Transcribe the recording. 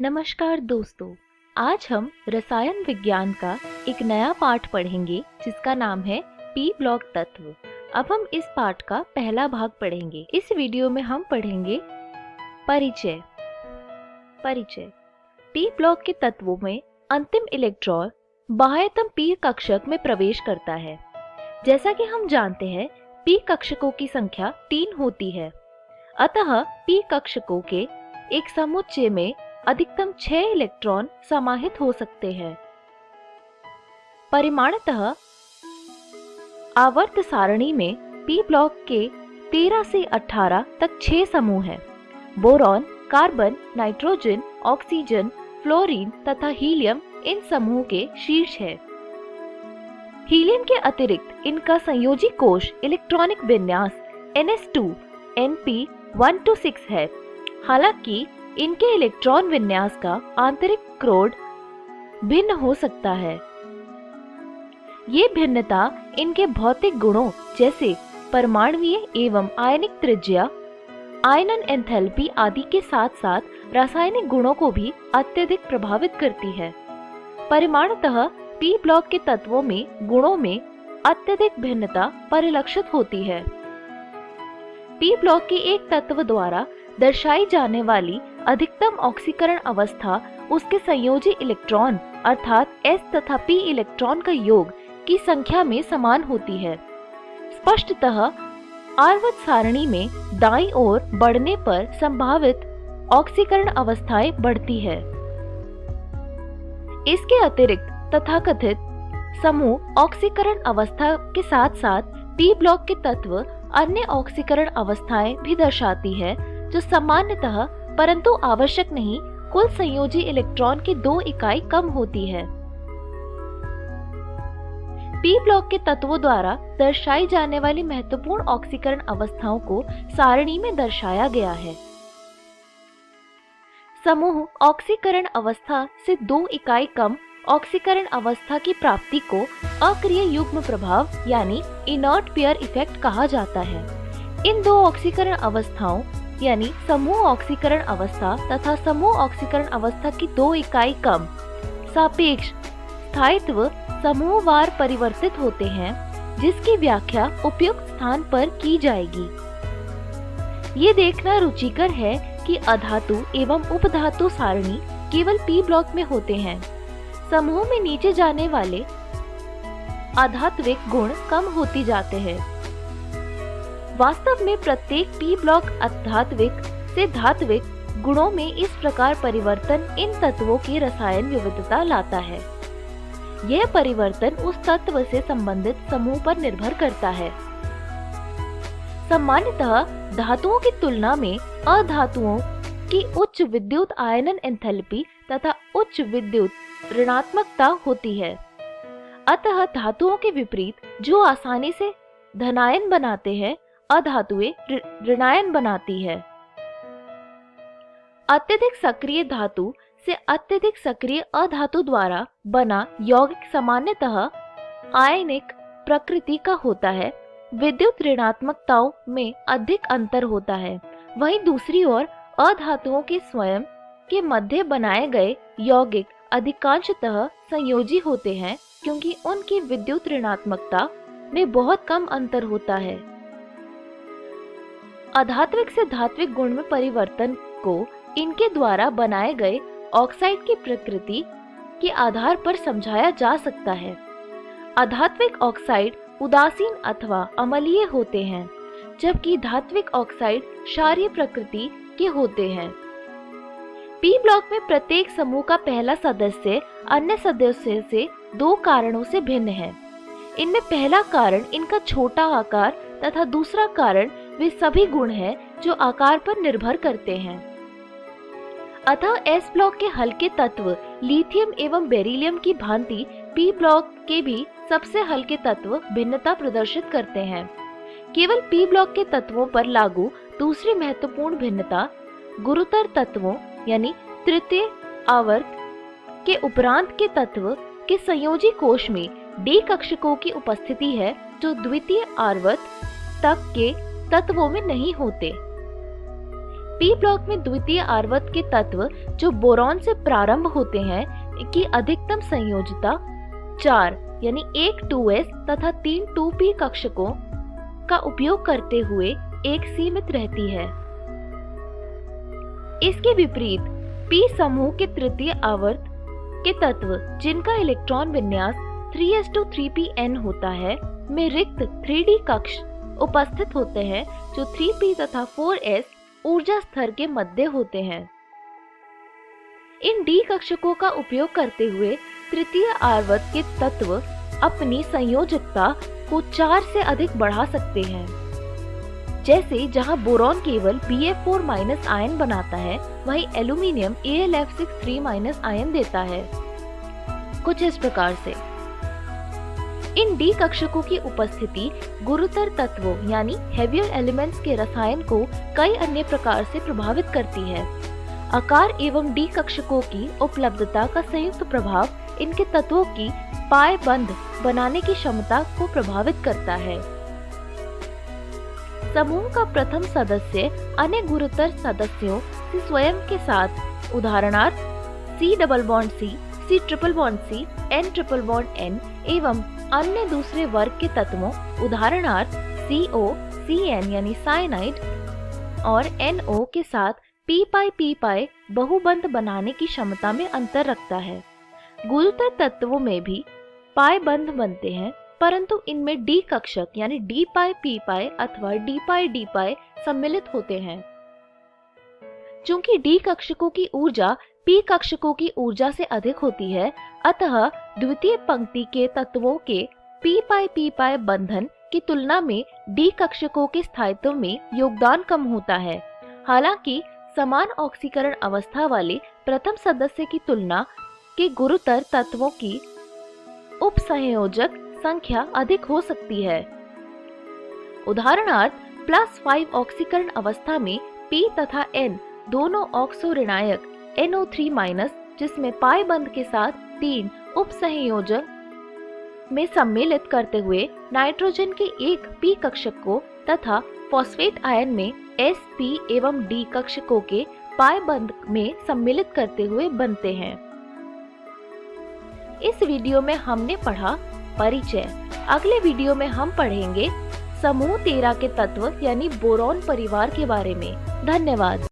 नमस्कार दोस्तों, आज हम रसायन विज्ञान का एक नया पाठ पढ़ेंगे जिसका नाम है पी ब्लॉक तत्व। अब हम इस पाठ का पहला भाग पढ़ेंगे। इस वीडियो में हम पढ़ेंगे परिचय। पी ब्लॉक के तत्वों में अंतिम इलेक्ट्रॉन बाह्यतम पी कक्षक में प्रवेश करता है। जैसा कि हम जानते हैं, पी कक्षकों की संख्या 3 होती है, अतः पी कक्षकों के एक समुच्चय में अधिकतम 6 इलेक्ट्रॉन समाहित हो सकते हैं। परिमाणतः आवर्त सारणी में पी ब्लॉक के 13 से 18 तक 6 समूह हैं। Boron, carbon, nitrogen, oxygen, fluorine तथा हीलियम इन समूह के शीर्ष है। हीलियम के अतिरिक्त इनका संयोजी कोश इलेक्ट्रॉनिक विन्यास ns2 np126 है। हालांकि इनके इलेक्ट्रॉन विन्यास का आंतरिक क्रोड भिन्न हो सकता है। ये भिन्नता इनके भौतिक गुणों जैसे परमाणुीय एवं आयनिक त्रिज्या, आयनन एंथैल्पी आदि के साथ साथ रासायनिक गुणों को भी अत्यधिक प्रभावित करती है। परिमाणतः पी ब्लॉक के तत्वों में गुणों में अत्यधिक भिन्नता परिलक्षित होती है। पी ब्लॉक के एक तत्व द्वारा दर्शाई जाने वाली अधिकतम ऑक्सीकरण अवस्था उसके संयोजी इलेक्ट्रॉन अर्थात s तथा p इलेक्ट्रॉन का योग की संख्या में समान होती है। स्पष्टतः आवर्त सारणी में दाईं ओर बढ़ने पर संभावित ऑक्सीकरण अवस्थाएं बढ़ती है। इसके अतिरिक्त तथाकथित समूह ऑक्सीकरण अवस्था के साथ साथ पी ब्लॉक के तत्व अन्य ऑक्सीकरण अवस्थाएं भी दर्शाती है, जो सामान्यतः परंतु आवश्यक नहीं कुल संयोजी इलेक्ट्रॉन की 2 इकाई कम होती है। पी ब्लॉक के तत्वों द्वारा दर्शाई जाने वाली महत्वपूर्ण ऑक्सीकरण अवस्थाओं को सारणी में दर्शाया गया है। समूह ऑक्सीकरण अवस्था से 2 इकाई कम ऑक्सीकरण अवस्था की प्राप्ति को अक्रिय युग्म प्रभाव यानी इनर्ट पेयर इफेक्ट कहा जाता है। इन 2 ऑक्सीकरण अवस्थाओं यानी समूह ऑक्सीकरण अवस्था तथा समूह ऑक्सीकरण अवस्था की 2 इकाई कम सापेक्ष स्थायित्व समूहवार परिवर्तित होते हैं, जिसकी व्याख्या उपयुक्त स्थान पर की जाएगी। ये देखना रुचिकर है कि अधातु एवं उपधातु सारणी केवल पी ब्लॉक में होते हैं। समूह में नीचे जाने वाले अधात्विक गुण कम होती जाते हैं। वास्तव में प्रत्येक पी ब्लॉक अधात्विक से धात्विक गुणों में इस प्रकार परिवर्तन इन तत्वों की रसायन विविधता लाता है। यह परिवर्तन उस तत्व से संबंधित समूह पर निर्भर करता है। सामान्यतः धातुओं की तुलना में अधातुओं की उच्च विद्युत आयनन एंथैल्पी तथा उच्च विद्युत ऋणात्मकता होती है। अतः धातुओं के विपरीत जो आसानी से धनायन बनाते हैं, अधातुएं ऋणायन बनाती है। अत्यधिक सक्रिय धातु से अत्यधिक सक्रिय अधातु द्वारा बना यौगिक सामान्यतः आयनिक प्रकृति का होता है। विद्युत ऋणात्मकताओं में अधिक अंतर होता है। वहीं दूसरी ओर अधातुओं के स्वयं के मध्य बनाए गए यौगिक अधिकांशतः संयोजी होते हैं, क्योंकि उनकी विद्युत ऋणात्मकता में बहुत कम अंतर होता है। अधात्विक से धात्विक गुण में परिवर्तन को इनके द्वारा बनाए गए ऑक्साइड की प्रकृति के आधार पर समझाया जा सकता है। अधात्विक ऑक्साइड उदासीन अथवा अम्लीय होते हैं, जबकि धात्विक ऑक्साइड क्षारीय प्रकृति के होते हैं। पी ब्लॉक में प्रत्येक समूह का पहला सदस्य अन्य सदस्य से 2 कारणों से भिन्न है। इनमें पहला कारण इनका छोटा आकार तथा दूसरा कारण वे सभी गुण हैं जो आकार पर निर्भर करते हैं। अतः एस ब्लॉक के हल्के तत्व लिथियम एवं बेरिलियम की भांति पी ब्लॉक के भी सबसे हल्के तत्व भिन्नता प्रदर्शित करते हैं। केवल पी ब्लॉक के तत्वों पर लागू दूसरी महत्वपूर्ण भिन्नता गुरुतर तत्वों यानी तृतीय आवर्त के उपरांत के तत्व के संयोजी कोश में डी कक्षकों की उपस्थिति है, जो द्वितीय आवर्त तक के तत्वों में नहीं होते। पी ब्लॉक में द्वितीय आवर्त के तत्व जो बोरॉन से प्रारंभ होते हैं की अधिकतम संयोजकता 4 यानी 1 2s तथा 3 2p कक्षकों का उपयोग करते हुए एक सीमित रहती है। इसके विपरीत पी समूह के तृतीय आवर्त के तत्व जिनका इलेक्ट्रॉन विन्यास 3s2 3pn होता है में रिक्त 3d कक्ष उपस्थित होते हैं जो 3p तथा 4s ऊर्जा स्तर के मध्य होते हैं। इन d कक्षकों का उपयोग करते हुए तृतीय आवर्त के तत्व अपनी संयोजकता को 4 से अधिक बढ़ा सकते हैं। जैसे जहां बोरॉन केवल Bf4- आयन बनाता है, वहीं एल्यूमीनियम Al(F6)3- आयन देता है। कुछ इस प्रकार से इन d कक्षकों की उपस्थिति गुरुतर तत्वों यानी हेवियर एलिमेंट्स के रसायन को कई अन्य प्रकार से प्रभावित करती है। आकार एवं d कक्षकों की उपलब्धता का संयुक्त प्रभाव इनके तत्वों की पाए बंध बनाने की क्षमता को प्रभावित करता है। समूह का प्रथम सदस्य अन्य गुरुतर सदस्यों से स्वयं के साथ उदाहरणार्थ C double bond C, C triple bond C, N triple bond N एवं अन्य दूसरे वर्ग के तत्वों उदाहरणार्थ CO, CN यानी साइनाइड और NO के साथ p-pi बहुबंध बनाने की क्षमता में अंतर रखता है। गुरुतर तत्वों में भी पाई बंध बनते हैं, परंतु इनमें d कक्षक यानी d-pi-p-pi अथवा d-pi-d-pi सम्मिलित होते हैं। चूंकि d कक्षकों की ऊर्जा p कक्षकों की ऊर्जा से अधिक होती है, अतः द्वितीय पंक्ति के तत्वों के p-pi-p-pi बंधन की तुलना में d कक्षकों के स्थायित्व में योगदान कम होता है। हालांकि समान ऑक्सीकरण अवस्था वाले प्रथम सदस्य की तुलना के गुरुतर तत्वों की उपसंयोजक संख्या अधिक हो सकती है। उदाहरणार्थ +5 ऑक्सीकरण अवस्था में P तथा N दोनों ऑक्सो ऋणायक NO3- जिसमें पाई बंध के साथ 3 उपसंयोजक में सम्मिलित करते हुए नाइट्रोजन के एक p कक्षक को तथा फॉस्फेट आयन में S, P एवं D कक्षकों के पाई बंध में सम्मिलित करते हुए बनते हैं। इस वीडियो में हमने पढ़ा परिचय। अगले वीडियो में हम पढ़ेंगे समूह 13 के तत्व यानी बोरॉन परिवार के बारे में। धन्यवाद।